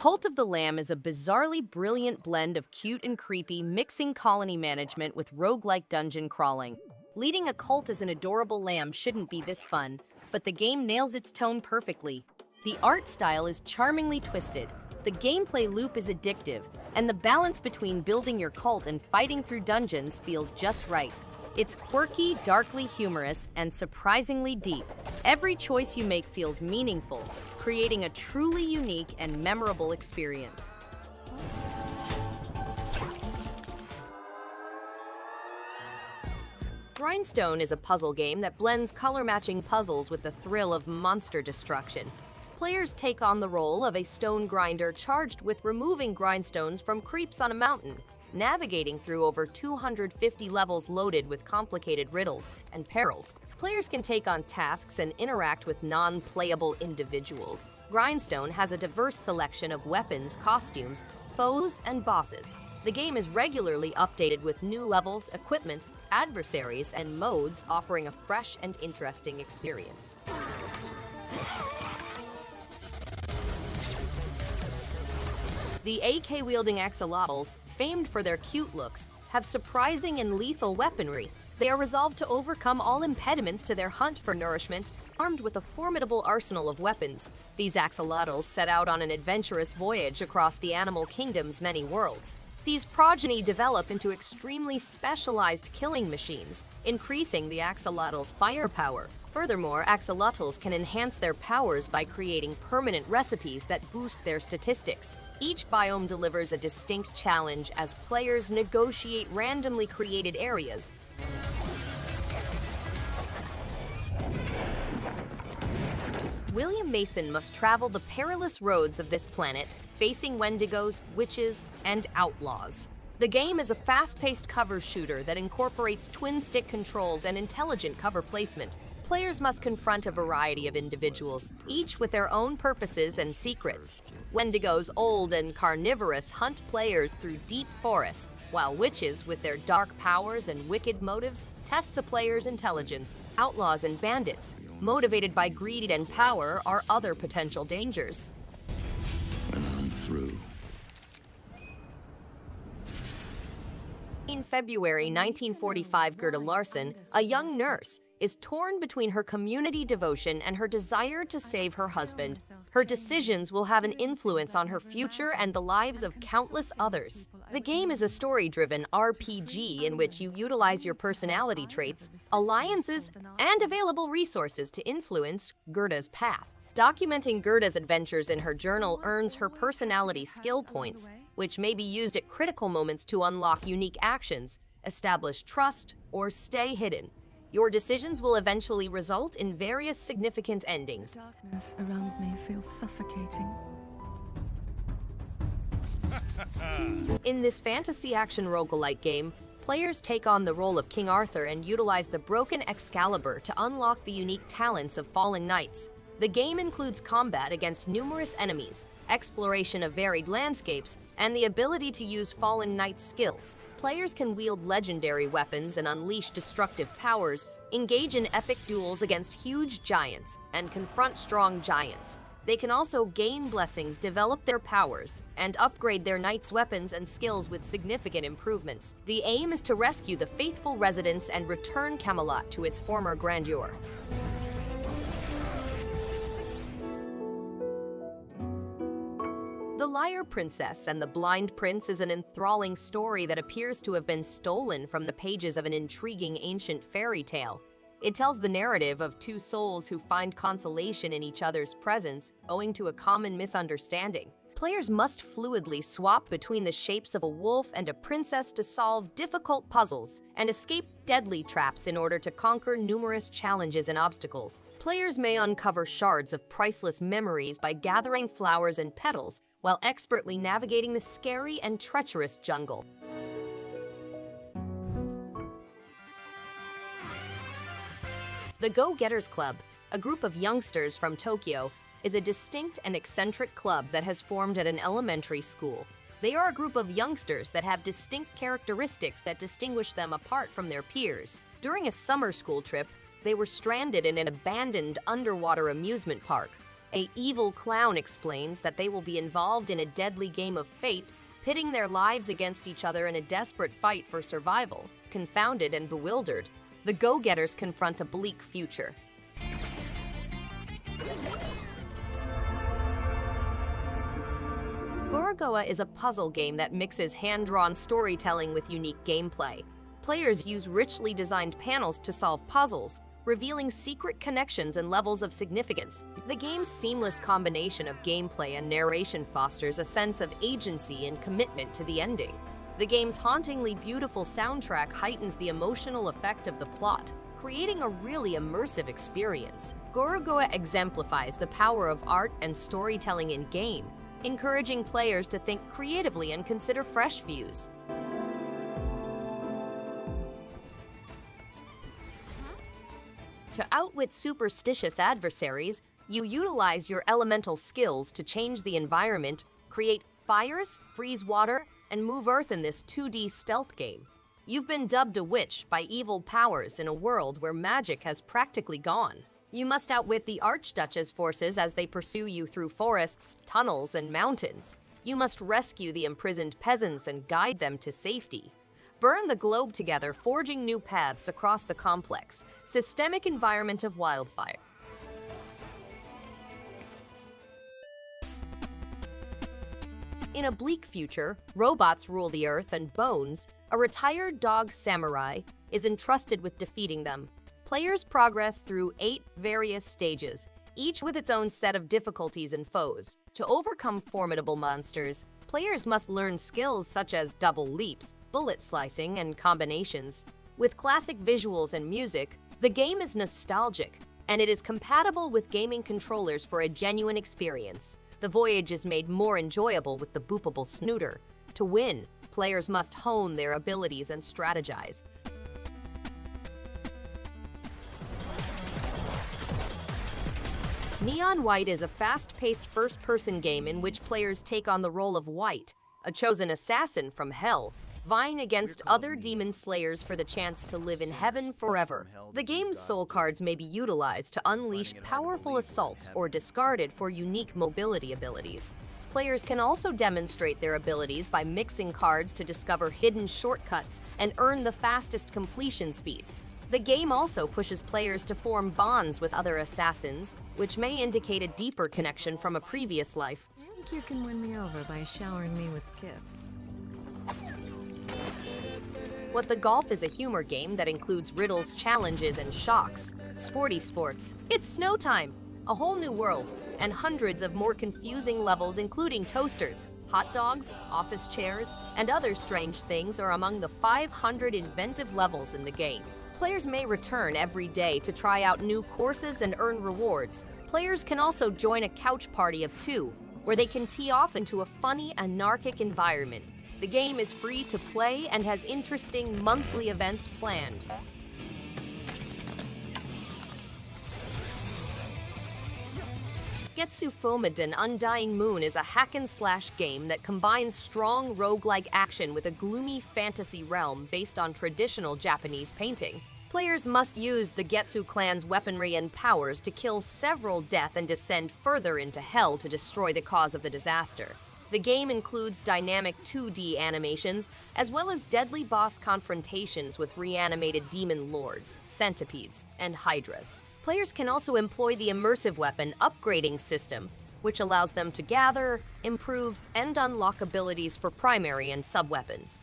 Cult of the Lamb is a bizarrely brilliant blend of cute and creepy, mixing colony management with roguelike dungeon crawling. Leading a cult as an adorable lamb shouldn't be this fun, but the game nails its tone perfectly. The art style is charmingly twisted, the gameplay loop is addictive, and the balance between building your cult and fighting through dungeons feels just right. It's quirky, darkly humorous, and surprisingly deep. Every choice you make feels meaningful, creating a truly unique and memorable experience. Grindstone is a puzzle game that blends color-matching puzzles with the thrill of monster destruction. Players take on the role of a stone grinder charged with removing grindstones from creeps on a mountain, navigating through over 250 levels loaded with complicated riddles and perils. Players can take on tasks and interact with non-playable individuals. Grindstone has a diverse selection of weapons, costumes, foes, and bosses. The game is regularly updated with new levels, equipment, adversaries, and modes, offering a fresh and interesting experience. The AK-wielding axolotls, famed for their cute looks, have surprising and lethal weaponry. They are resolved to overcome all impediments to their hunt for nourishment, armed with a formidable arsenal of weapons. These axolotls set out on an adventurous voyage across the animal kingdom's many worlds. These progeny develop into extremely specialized killing machines, increasing the axolotls' firepower. Furthermore, axolotls can enhance their powers by creating permanent recipes that boost their statistics. Each biome delivers a distinct challenge as players negotiate randomly created areas. William Mason must travel the perilous roads of this planet, facing wendigos, witches, and outlaws. The game is a fast-paced cover shooter that incorporates twin-stick controls and intelligent cover placement. Players must confront a variety of individuals, each with their own purposes and secrets. Wendigos, old and carnivorous, hunt players through deep forests, while witches, with their dark powers and wicked motives, test the player's intelligence. Outlaws and bandits, motivated by greed and power, are other potential dangers. And I'm through. In February 1945, Gerda Larson, a young nurse, is torn between her community devotion and her desire to save her husband. Her decisions will have an influence on her future and the lives of countless others. The game is a story-driven RPG in which you utilize your personality traits, alliances, and available resources to influence Gerda's path. Documenting Gerda's adventures in her journal earns her personality skill points, which may be used at critical moments to unlock unique actions, establish trust, or stay hidden. Your decisions will eventually result in various significant endings. Darkness around me feels suffocating. In this fantasy action roguelike game, players take on the role of King Arthur and utilize the broken Excalibur to unlock the unique talents of fallen knights. The game includes combat against numerous enemies, exploration of varied landscapes, and the ability to use fallen knights' skills. Players can wield legendary weapons and unleash destructive powers, engage in epic duels against huge giants, and confront strong giants. They can also gain blessings, develop their powers, and upgrade their knights' weapons and skills with significant improvements. The aim is to rescue the faithful residents and return Camelot to its former grandeur. The Liar Princess and the Blind Prince is an enthralling story that appears to have been stolen from the pages of an intriguing ancient fairy tale. It tells the narrative of two souls who find consolation in each other's presence owing to a common misunderstanding. Players must fluidly swap between the shapes of a wolf and a princess to solve difficult puzzles and escape deadly traps in order to conquer numerous challenges and obstacles. Players may uncover shards of priceless memories by gathering flowers and petals while expertly navigating the scary and treacherous jungle. The Go-Getters Club, a group of youngsters from Tokyo, is a distinct and eccentric club that has formed at an elementary school. They are a group of youngsters that have distinct characteristics that distinguish them apart from their peers. During a summer school trip, they were stranded in an abandoned underwater amusement park. A evil clown explains that they will be involved in a deadly game of fate, pitting their lives against each other in a desperate fight for survival. Confounded and bewildered, the go-getters confront a bleak future. Gorogoa is a puzzle game that mixes hand-drawn storytelling with unique gameplay. Players use richly designed panels to solve puzzles, revealing secret connections and levels of significance. The game's seamless combination of gameplay and narration fosters a sense of agency and commitment to the ending. The game's hauntingly beautiful soundtrack heightens the emotional effect of the plot, creating a really immersive experience. Gorogoa exemplifies the power of art and storytelling in-game, encouraging players to think creatively and consider fresh views. To outwit superstitious adversaries, you utilize your elemental skills to change the environment, create fires, freeze water, and move Earth in this 2D stealth game. You've been dubbed a witch by evil powers in a world where magic has practically gone. You must outwit the Archduchess forces as they pursue you through forests, tunnels, and mountains. You must rescue the imprisoned peasants and guide them to safety. Burn the globe together, forging new paths across the complex, systemic environment of Wildfire. In a bleak future, robots rule the Earth and Bones, a retired dog samurai, is entrusted with defeating them. Players progress through 8 various stages, each with its own set of difficulties and foes. To overcome formidable monsters, players must learn skills such as double leaps, bullet slicing, and combinations. With classic visuals and music, the game is nostalgic, and it is compatible with gaming controllers for a genuine experience. The voyage is made more enjoyable with the boopable snooter. To win, players must hone their abilities and strategize. Neon White is a fast-paced first-person game in which players take on the role of White, a chosen assassin from Hell, vying against other demon slayers for the chance to live in heaven forever. The game's soul cards may be utilized to unleash powerful assaults or discarded for unique mobility abilities. Players can also demonstrate their abilities by mixing cards to discover hidden shortcuts and earn the fastest completion speeds. The game also pushes players to form bonds with other assassins, which may indicate a deeper connection from a previous life. I think you can win me over by showering me with gifts. What the Golf is a humor game that includes riddles, challenges, and shocks. Sporty sports. It's snow time, a whole new world, and hundreds of more confusing levels including toasters, hot dogs, office chairs, and other strange things are among the 500 inventive levels in the game. Players may return every day to try out new courses and earn rewards. Players can also join a couch party of 2, where they can tee off into a funny, anarchic environment. The game is free to play and has interesting monthly events planned. GetsuFumaDen Undying Moon is a hack-and-slash game that combines strong roguelike action with a gloomy fantasy realm based on traditional Japanese painting. Players must use the Getsu clan's weaponry and powers to kill several death and descend further into hell to destroy the cause of the disaster. The game includes dynamic 2D animations, as well as deadly boss confrontations with reanimated demon lords, centipedes, and hydras. Players can also employ the immersive weapon upgrading system, which allows them to gather, improve, and unlock abilities for primary and sub-weapons.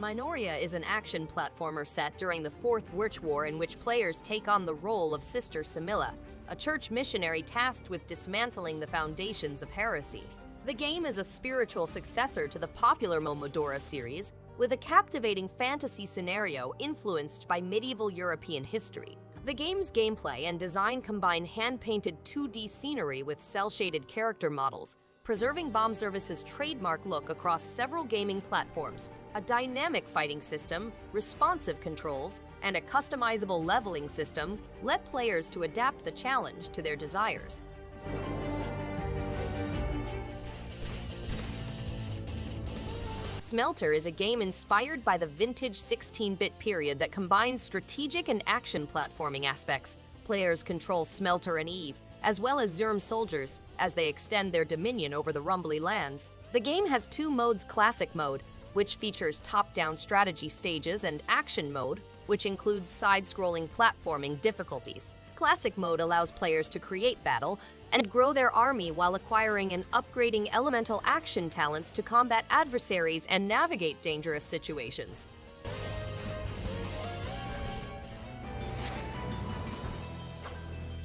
Minoria is an action platformer set during the Fourth Witch War in which players take on the role of Sister Samilla, a church missionary tasked with dismantling the foundations of heresy. The game is a spiritual successor to the popular Momodora series, with a captivating fantasy scenario influenced by medieval European history. The game's gameplay and design combine hand-painted 2D scenery with cel-shaded character models, preserving Bomb Service's trademark look across several gaming platforms. A dynamic fighting system, responsive controls, and a customizable leveling system let players to adapt the challenge to their desires. Smelter is a game inspired by the vintage 16-bit period that combines strategic and action platforming aspects. Players control Smelter and Eve, as well as Zerm soldiers, as they extend their dominion over the rumbly lands. The game has two modes: Classic Mode, which features top-down strategy stages, and Action Mode, which includes side-scrolling platforming difficulties. Classic Mode allows players to create battle and grow their army while acquiring and upgrading elemental action talents to combat adversaries and navigate dangerous situations.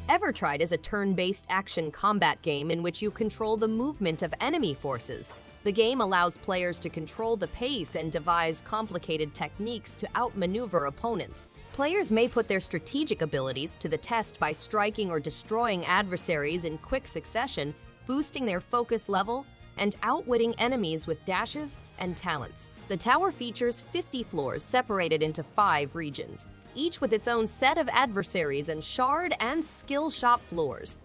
Evertried is a turn-based action combat game in which you control the movement of enemy forces. The game allows players to control the pace and devise complicated techniques to outmaneuver opponents. Players may put their strategic abilities to the test by striking or destroying adversaries in quick succession, boosting their focus level, and outwitting enemies with dashes and talents. The tower features 50 floors separated into 5 regions, each with its own set of adversaries and shard and skill shop floors.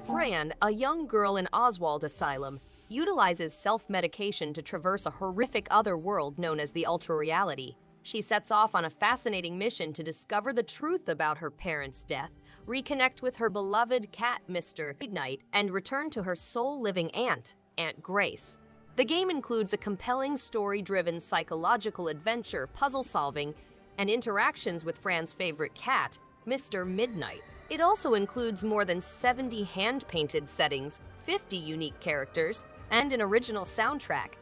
Fran, a young girl in Oswald Asylum, utilizes self-medication to traverse a horrific other world known as the Ultra-Reality. She sets off on a fascinating mission to discover the truth about her parents' death, reconnect with her beloved cat, Mr. Midnight, and return to her soul-living aunt, Aunt Grace. The game includes a compelling story-driven psychological adventure, puzzle-solving, and interactions with Fran's favorite cat, Mr. Midnight. It also includes more than 70 hand-painted settings, 50 unique characters, and an original soundtrack.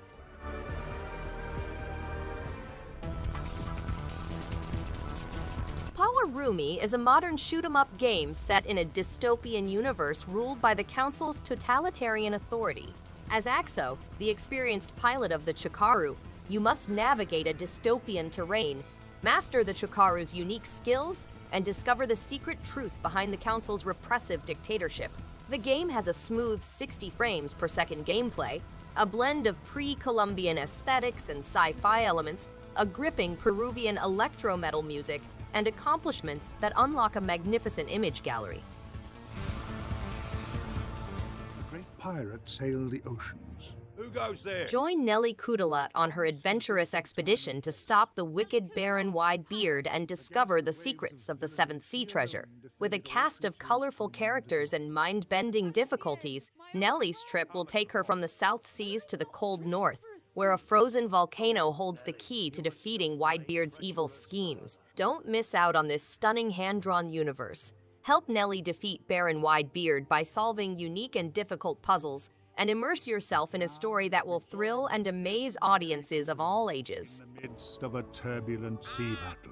Pawarumi is a modern shoot-'em-up game set in a dystopian universe ruled by the Council's totalitarian authority. As Axo, the experienced pilot of the Chikaru, you must navigate a dystopian terrain, master the Chikaru's unique skills, and discover the secret truth behind the Council's repressive dictatorship. The game has a smooth 60 frames per second gameplay, a blend of pre-Columbian aesthetics and sci-fi elements, a gripping Peruvian electro-metal music, and accomplishments that unlock a magnificent image gallery. A great pirate sailed the oceans. Who goes there? Join Nelly Cootalot on her adventurous expedition to stop the wicked Baron Widebeard and discover the secrets of the Seventh Sea treasure. With a cast of colorful characters and mind-bending difficulties, Nelly's trip will take her from the South Seas to the cold North, where a frozen volcano holds the key to defeating Widebeard's evil schemes. Don't miss out on this stunning hand-drawn universe. Help Nelly defeat Baron Widebeard by solving unique and difficult puzzles, and immerse yourself in a story that will thrill and amaze audiences of all ages. In the midst of a turbulent sea battle.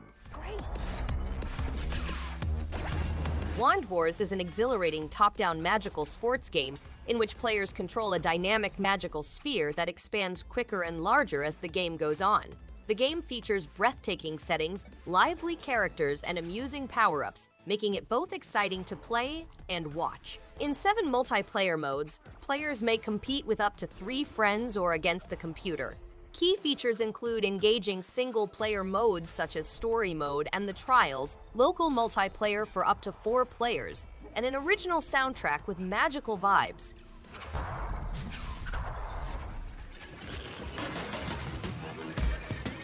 Wand Wars is an exhilarating top-down magical sports game in which players control a dynamic magical sphere that expands quicker and larger as the game goes on. The game features breathtaking settings, lively characters, and amusing power-ups, making it both exciting to play and watch. In 7 multiplayer modes, players may compete with up to 3 friends or against the computer. Key features include engaging single-player modes such as Story Mode and the Trials, local multiplayer for up to 4 players, and an original soundtrack with magical vibes.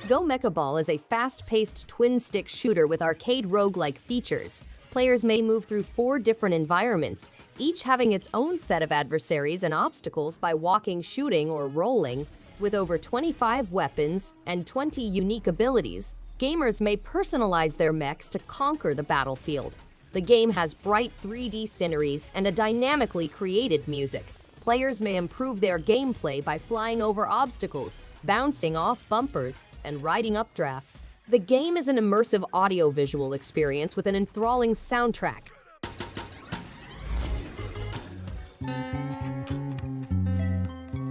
Go Mecha Ball is a fast-paced twin-stick shooter with arcade roguelike features. Players may move through 4 different environments, each having its own set of adversaries and obstacles by walking, shooting, or rolling. With over 25 weapons and 20 unique abilities, gamers may personalize their mechs to conquer the battlefield. The game has bright 3D sceneries and a dynamically created music. Players may improve their gameplay by flying over obstacles, bouncing off bumpers, and riding updrafts. The game is an immersive audio-visual experience with an enthralling soundtrack.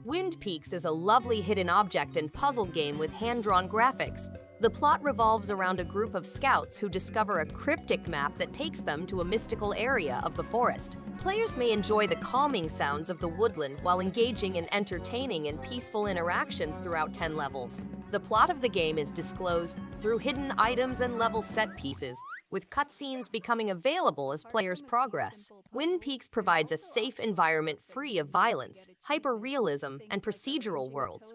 Wind Peaks is a lovely hidden object and puzzle game with hand-drawn graphics. The plot revolves around a group of scouts who discover a cryptic map that takes them to a mystical area of the forest. Players may enjoy the calming sounds of the woodland while engaging in entertaining and peaceful interactions throughout 10 levels. The plot of the game is disclosed through hidden items and level set pieces, with cutscenes becoming available as players progress. Twin Peaks provides a safe environment free of violence, hyper-realism, and procedural worlds.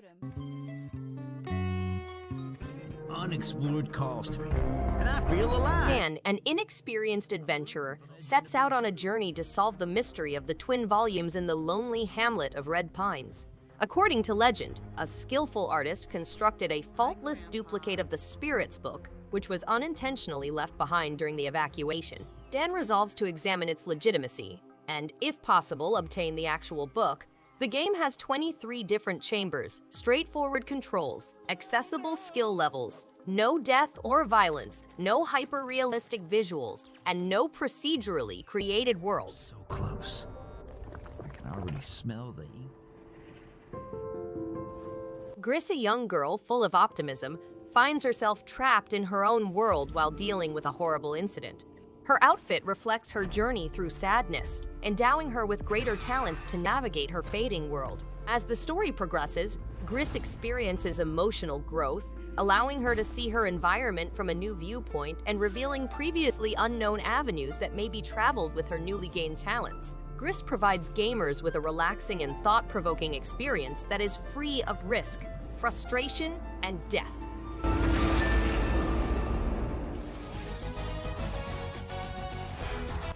Unexplored calls to me, and I feel alive. Dan, an inexperienced adventurer, sets out on a journey to solve the mystery of the twin volumes in the lonely hamlet of Red Pines. According to legend, a skillful artist constructed a faultless duplicate of the Spirits book, which was unintentionally left behind during the evacuation. Dan resolves to examine its legitimacy, and, if possible, obtain the actual book. The game has 23 different chambers, straightforward controls, accessible skill levels, no death or violence, no hyper-realistic visuals, and no procedurally created worlds. So close. I can already smell the ink. GRIS, a young girl full of optimism, finds herself trapped in her own world while dealing with a horrible incident. Her outfit reflects her journey through sadness, endowing her with greater talents to navigate her fading world. As the story progresses, GRIS experiences emotional growth, allowing her to see her environment from a new viewpoint and revealing previously unknown avenues that may be traveled with her newly gained talents. GRIS provides gamers with a relaxing and thought-provoking experience that is free of risk, frustration, and death.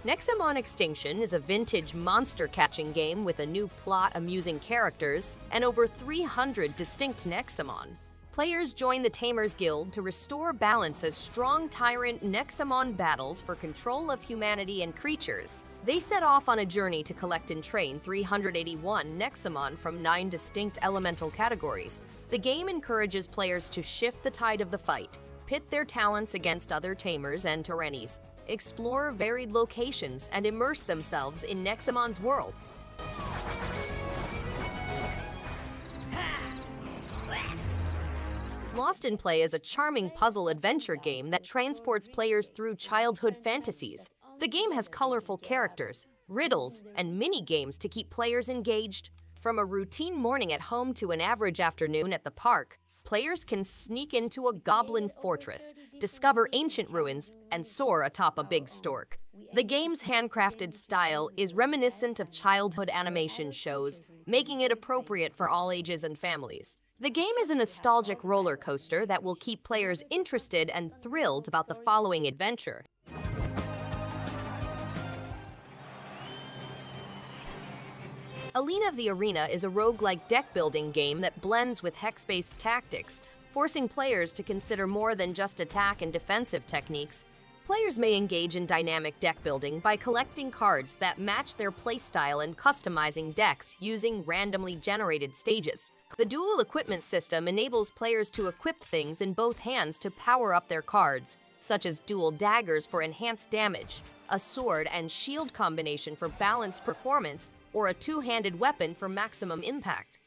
Nexomon Extinction is a vintage monster-catching game with a new plot, amusing characters, and over 300 distinct Nexomon. Players join the Tamers Guild to restore balance as strong tyrant Nexomon battles for control of humanity and creatures. They set off on a journey to collect and train 381 Nexomon from 9 distinct elemental categories. The game encourages players to shift the tide of the fight, pit their talents against other Tamers and Tyrannies, explore varied locations, and immerse themselves in Nexomon's world. Lost in Play is a charming puzzle adventure game that transports players through childhood fantasies. The game has colorful characters, riddles, and mini-games to keep players engaged. From a routine morning at home to an average afternoon at the park, players can sneak into a goblin fortress, discover ancient ruins, and soar atop a big stork. The game's handcrafted style is reminiscent of childhood animation shows, making it appropriate for all ages and families. The game is a nostalgic roller coaster that will keep players interested and thrilled about the following adventure. Alina of the Arena is a roguelike deck-building game that blends with hex-based tactics, forcing players to consider more than just attack and defensive techniques. Players may engage in dynamic deck building by collecting cards that match their playstyle and customizing decks using randomly generated stages. The dual equipment system enables players to equip things in both hands to power up their cards, such as dual daggers for enhanced damage, a sword and shield combination for balanced performance, or a two-handed weapon for maximum impact.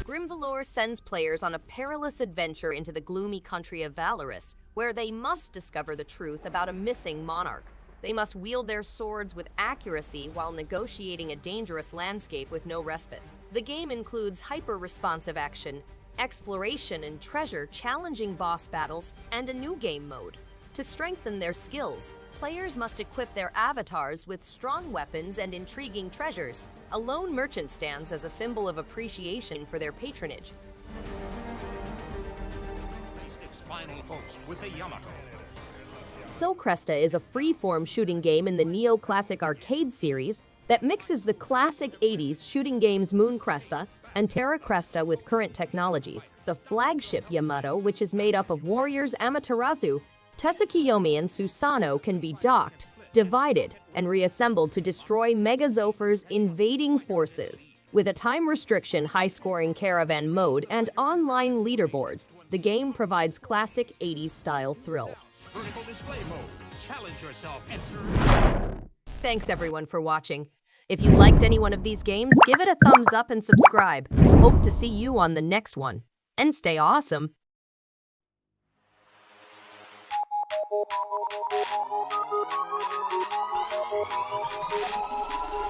Grimvalor sends players on a perilous adventure into the gloomy country of Valoris, where they must discover the truth about a missing monarch. They must wield their swords with accuracy while negotiating a dangerous landscape with no respite. The game includes hyper-responsive action, exploration and treasure, challenging boss battles, and a new game mode. To strengthen their skills, players must equip their avatars with strong weapons and intriguing treasures. A lone merchant stands as a symbol of appreciation for their patronage. Its final hopes with the Yamato. So CRESTA is a free-form shooting game in the Neo-Classic arcade series that mixes the classic 80s shooting games Moon CRESTA and Terra CRESTA with current technologies. The flagship Yamato, which is made up of warriors Amaterasu, Tsukiyomi, and Susanoo, can be docked, divided, and reassembled to destroy Megazopher's invading forces. With a time restriction, high-scoring caravan mode, and online leaderboards, the game provides classic 80s style thrill. Vertical display mode. Challenge yourself. Enter. Thanks everyone for watching. If you liked any one of these games, give it a thumbs up and subscribe. Hope to see you on the next one. And stay awesome.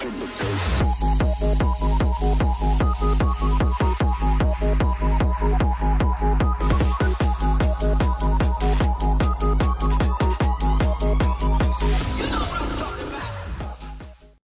In the face.